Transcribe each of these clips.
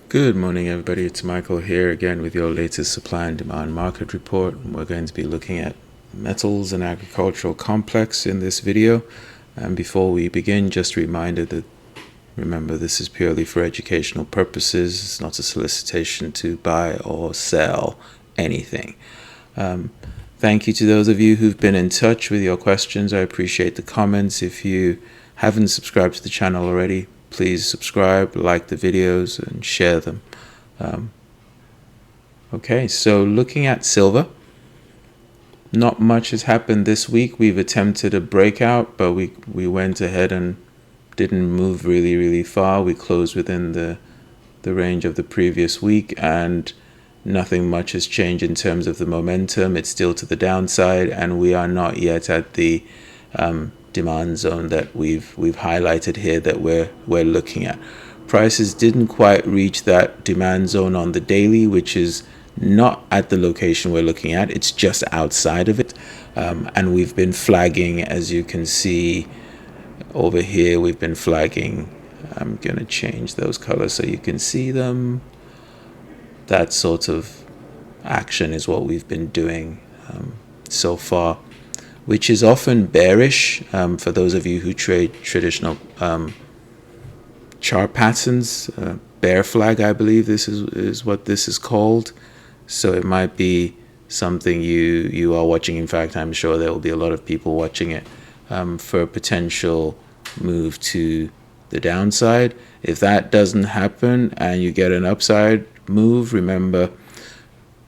Good morning, everybody. It's Michael here again with your latest supply and demand market report. We're going to be looking at metals and agricultural complex in this video. And before we begin, just a reminder that remember this is purely for educational purposes. It's not a solicitation to buy or sell anything. Thank you to those of you who've been in touch with your questions. I appreciate the comments. If you haven't subscribed to the channel already, please subscribe, like the videos, and share them. Okay, so looking at silver, not much has happened this week. We've attempted a breakout, but we went ahead and didn't move really far. We closed within the range of the previous week, and nothing much has changed in terms of the momentum. It's still to the downside, and we are not yet at the demand zone that we've highlighted here that we're looking at. Prices didn't quite reach that demand zone on the daily, which is not at the location we're looking at. It's just outside of it, and we've been flagging, as you can see over here, we've been flagging. I'm gonna change those colors so you can see them. That sort of action is what we've been doing so far, which is often bearish for those of you who trade traditional chart patterns. Bear flag, I believe this is what this is called. So it might be something you are watching. In fact, I'm sure there will be a lot of people watching it for a potential move to the downside. If that doesn't happen and you get an upside move, remember,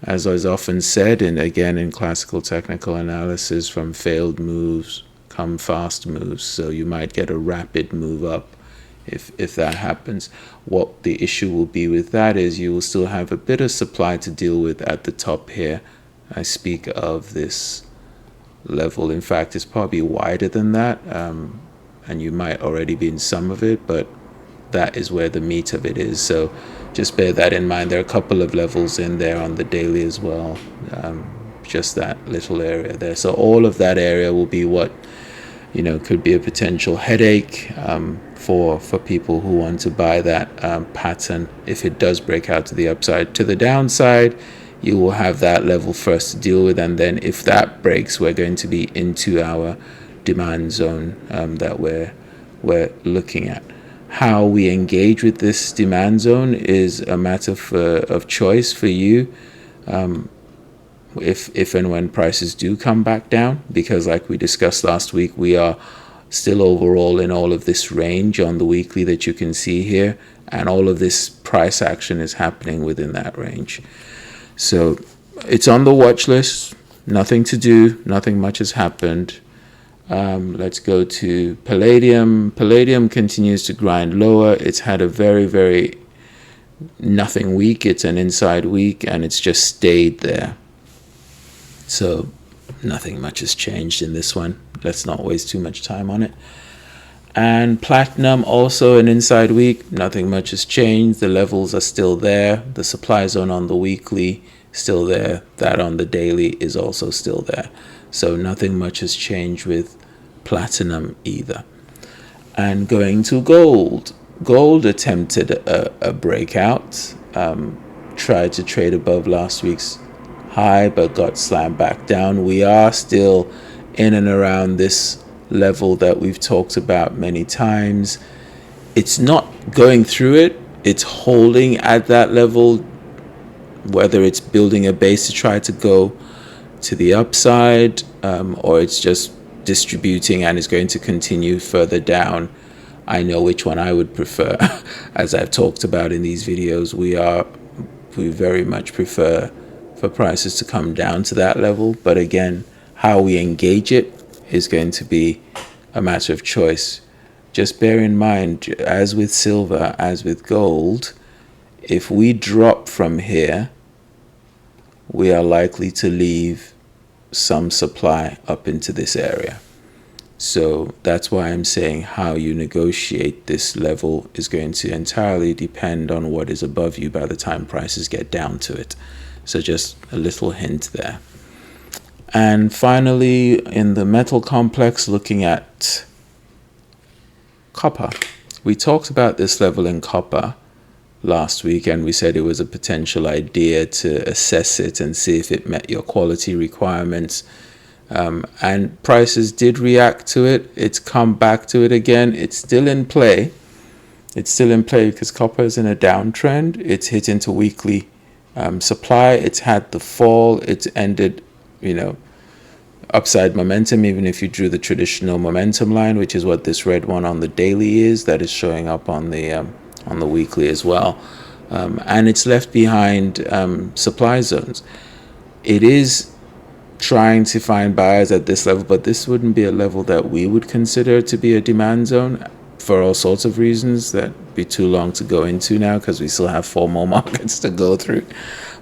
as is often said, and again in classical technical analysis, from failed moves come fast moves. So you might get a rapid move up if that happens. What the issue will be with that is you will still have a bit of supply to deal with at the top here. I speak of this level. In fact, it's probably wider than that, and you might already be in some of it, but that is where the meat of it is. So just bear that in mind. There are a couple of levels in there on the daily as well, just that little area there. So all of that area will be what could be a potential headache for people who want to buy that pattern. If it does break out to the upside, to the downside, you will have that level first to deal with, and then if that breaks, we're going to be into our demand zone that we're looking at. How we engage with this demand zone is a matter of choice for you, if and when prices do come back down, because like we discussed last week, we are still overall in all of this range on the weekly that you can see here, and all of this price action is happening within that range. So it's on the watch list. Nothing to do, nothing much has happened. Let's go to palladium. Palladium continues to grind lower. It's had a very nothing week. It's an inside week, and it's just stayed there. So nothing much has changed in this one. Let's not waste too much time on it. And platinum, also an inside week. Nothing much has changed. The levels are still there. The supply zone on the weekly still there. That on the daily is also still there. So nothing much has changed with platinum either. And going to gold. Gold attempted a breakout. Tried to trade above last week's high, but got slammed back down. We are still in and around this level that we've talked about many times. It's not going through it. It's holding at that level, whether it's building a base to try to go to the upside, or it's just distributing and is going to continue further down. I know which one I would prefer. As I've talked about in these videos, we very much prefer for prices to come down to that level. But again, how we engage it is going to be a matter of choice. Just bear in mind, as with silver, as with gold, if we drop from here, we are likely to leave some supply up into this area. So that's why I'm saying how you negotiate this level is going to entirely depend on what is above you by the time prices get down to it. So just a little hint there. And finally, in the metal complex, looking at copper. We talked about this level in copper last week, and we said it was a potential idea to assess it and see if it met your quality requirements. And prices did react to it. It's come back to it again. It's still in play. It's still in play because copper is in a downtrend. It's hit into weekly supply. It's had the fall. It's ended, upside momentum, even if you drew the traditional momentum line, which is what this red one on the daily is, that is showing up on the weekly as well. And it's left behind supply zones. It is trying to find buyers at this level, but this wouldn't be a level that we would consider to be a demand zone for all sorts of reasons that be too long to go into now, because we still have 4 more markets to go through.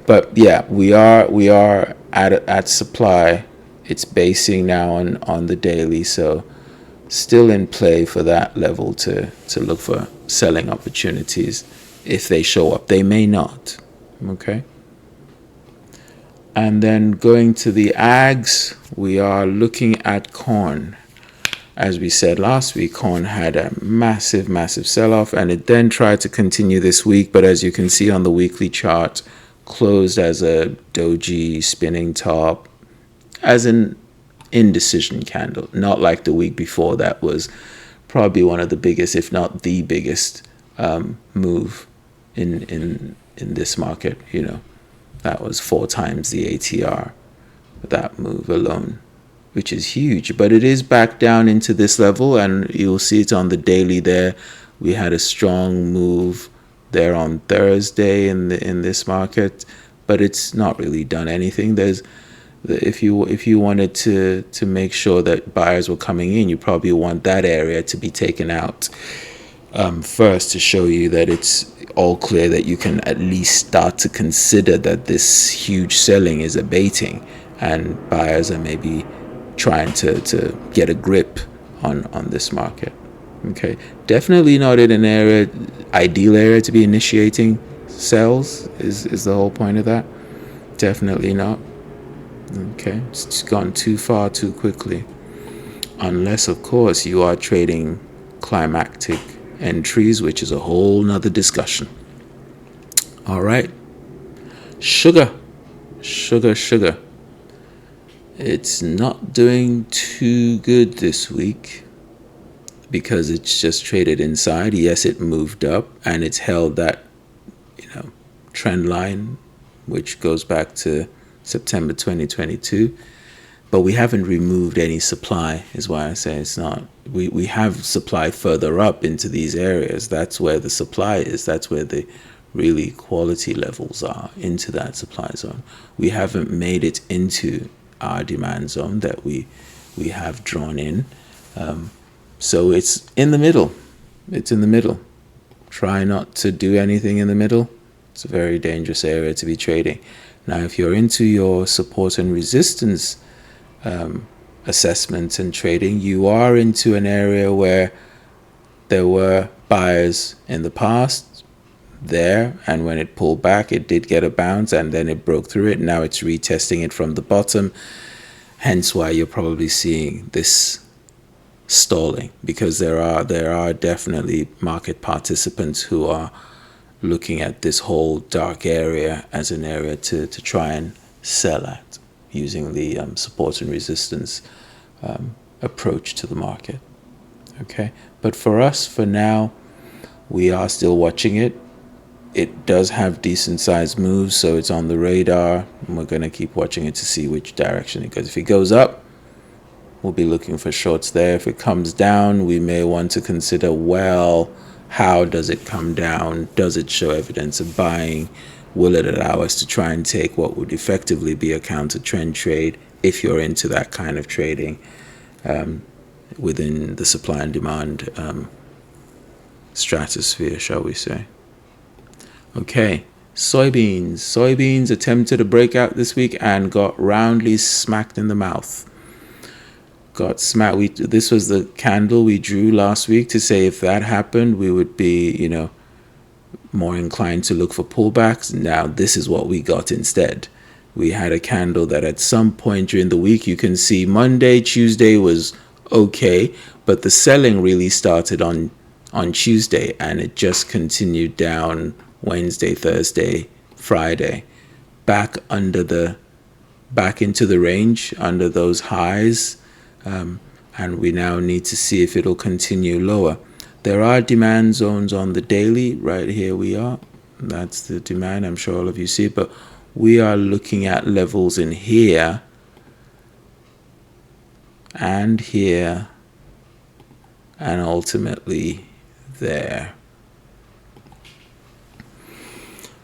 But yeah, we are at supply. It's basing now on the daily, so still in play for that level to look for selling opportunities if they show up. They may not. Okay. And then going to the ags, we are looking at corn. As we said last week, corn had a massive sell-off, and it then tried to continue this week, but as you can see on the weekly chart, closed as a doji spinning top, as an indecision candle, not like the week before. That was probably one of the biggest, if not the biggest, move in this market. That was 4 times the ATR, that move alone, which is huge. But it is back down into this level, and you'll see it on the daily there. We had a strong move there on Thursday in this market, but it's not really done anything. If you wanted to make sure that buyers were coming in, you probably want that area to be taken out first, to show you that it's all clear, that you can at least start to consider that this huge selling is abating and buyers are maybe trying to get a grip on this market. Okay, definitely not in an ideal area to be initiating sales is the whole point of that. Definitely not. Okay, it's just gone too far too quickly, unless of course you are trading climactic entries, which is a whole nother discussion. All right, sugar. It's not doing too good this week because it's just traded inside. Yes, it moved up and it's held that trend line, which goes back to September 2022, but we haven't removed any supply, is why I say it's not. We have supply further up into these areas. That's where the supply is. That's where the really quality levels are, into that supply zone. We haven't made it into our demand zone that we have drawn in. So it's in the middle. It's in the middle. Try not to do anything in the middle. It's a very dangerous area to be trading. Now, if you're into your support and resistance assessments and trading, you are into an area where there were buyers in the past there, and when it pulled back, it did get a bounce, and then it broke through it. Now it's retesting it from the bottom, hence why you're probably seeing this stalling, because there are definitely market participants who are looking at this whole dark area as an area to try and sell at, using the support and resistance approach to the market. Okay, but for us, for now, we are still watching it. It does have decent sized moves, so it's on the radar, and we're going to keep watching it to see which direction it goes. If it goes up, we'll be looking for shorts there. If it comes down, we may want to consider, well, how does it come down? Does it show evidence of buying? Will it allow us to try and take what would effectively be a counter trend trade, if you're into that kind of trading within the supply and demand stratosphere, shall we say. Okay, soybeans. Soybeans attempted a breakout this week and got roundly smacked in the mouth. Got smacked. This was the candle we drew last week to say if that happened, we would be, more inclined to look for pullbacks. Now, this is what we got instead. We had a candle that at some point during the week, you can see Monday, Tuesday was okay, but the selling really started on Tuesday, and it just continued down Wednesday, Thursday, Friday, back into the range under those highs, and we now need to see if it'll continue lower. There are demand zones on the daily. Right here we are. That's the demand. I'm sure all of you see it, but we are looking at levels in here and here and ultimately there.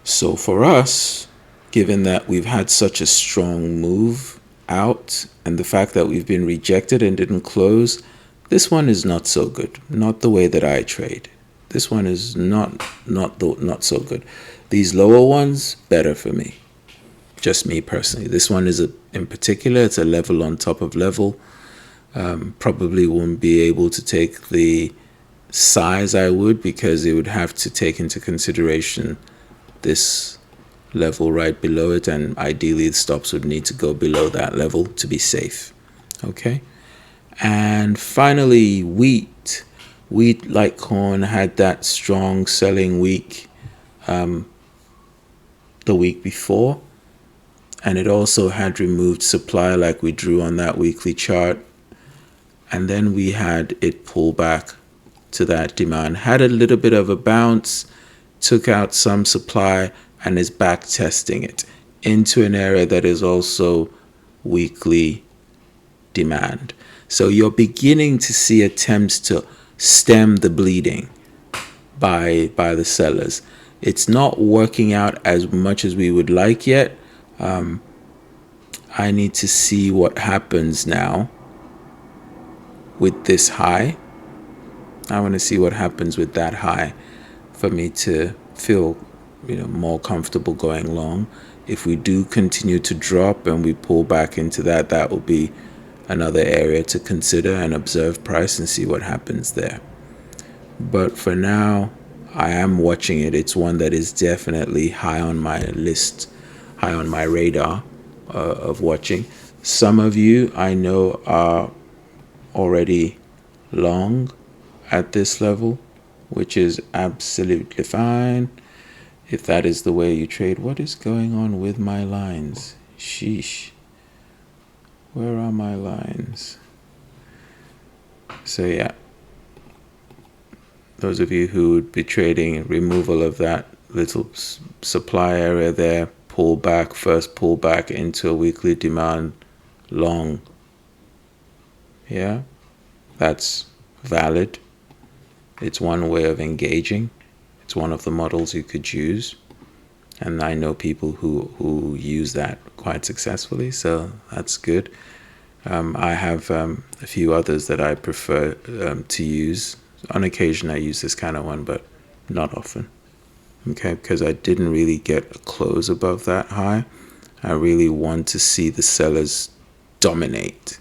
So for us, given that we've had such a strong move out and the fact that we've been rejected and didn't close, this one is not so good. Not the way that I trade. This one is not so good. These lower ones, better for me. Just me personally. This one is in particular, it's a level on top of level. Probably won't be able to take the size I would, because it would have to take into consideration this level right below it, and ideally the stops would need to go below that level to be safe. Okay. And finally, wheat. Wheat, like corn, had that strong selling week the week before, and it also had removed supply like we drew on that weekly chart, and then we had it pull back to that demand, had a little bit of a bounce, took out some supply, and is back testing it into an area that is also weekly demand. So you're beginning to see attempts to stem the bleeding by the sellers. It's not working out as much as we would like yet. I need to see what happens now with this high. I want to see what happens with that high for me to feel more comfortable going long. If we do continue to drop and we pull back into that, that will be another area to consider and observe price and see what happens there. But for now, I am watching it. It's one that is definitely high on my list, high on my radar of watching. Some of you I know are already long at this level, which is absolutely fine. If that is the way you trade, what is going on with my lines? Sheesh. Where are my lines? So yeah, those of you who would be trading removal of that little supply area there, pull back into a weekly demand long. Yeah, that's valid. It's one way of engaging. It's one of the models you could use. And I know people who use that quite successfully, so that's good. I have a few others that I prefer to use. On occasion I use this kind of one, but not often. Okay, because I didn't really get a close above that high. I really want to see the sellers dominate,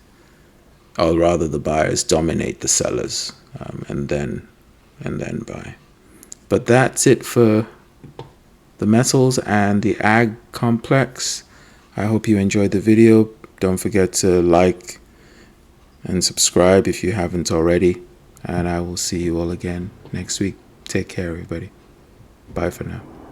or rather the buyers dominate the sellers, and then buy. But that's it for the metals and the ag complex. I hope you enjoyed the video. Don't forget to like and subscribe if you haven't already. And I will see you all again next week. Take care, everybody. Bye for now.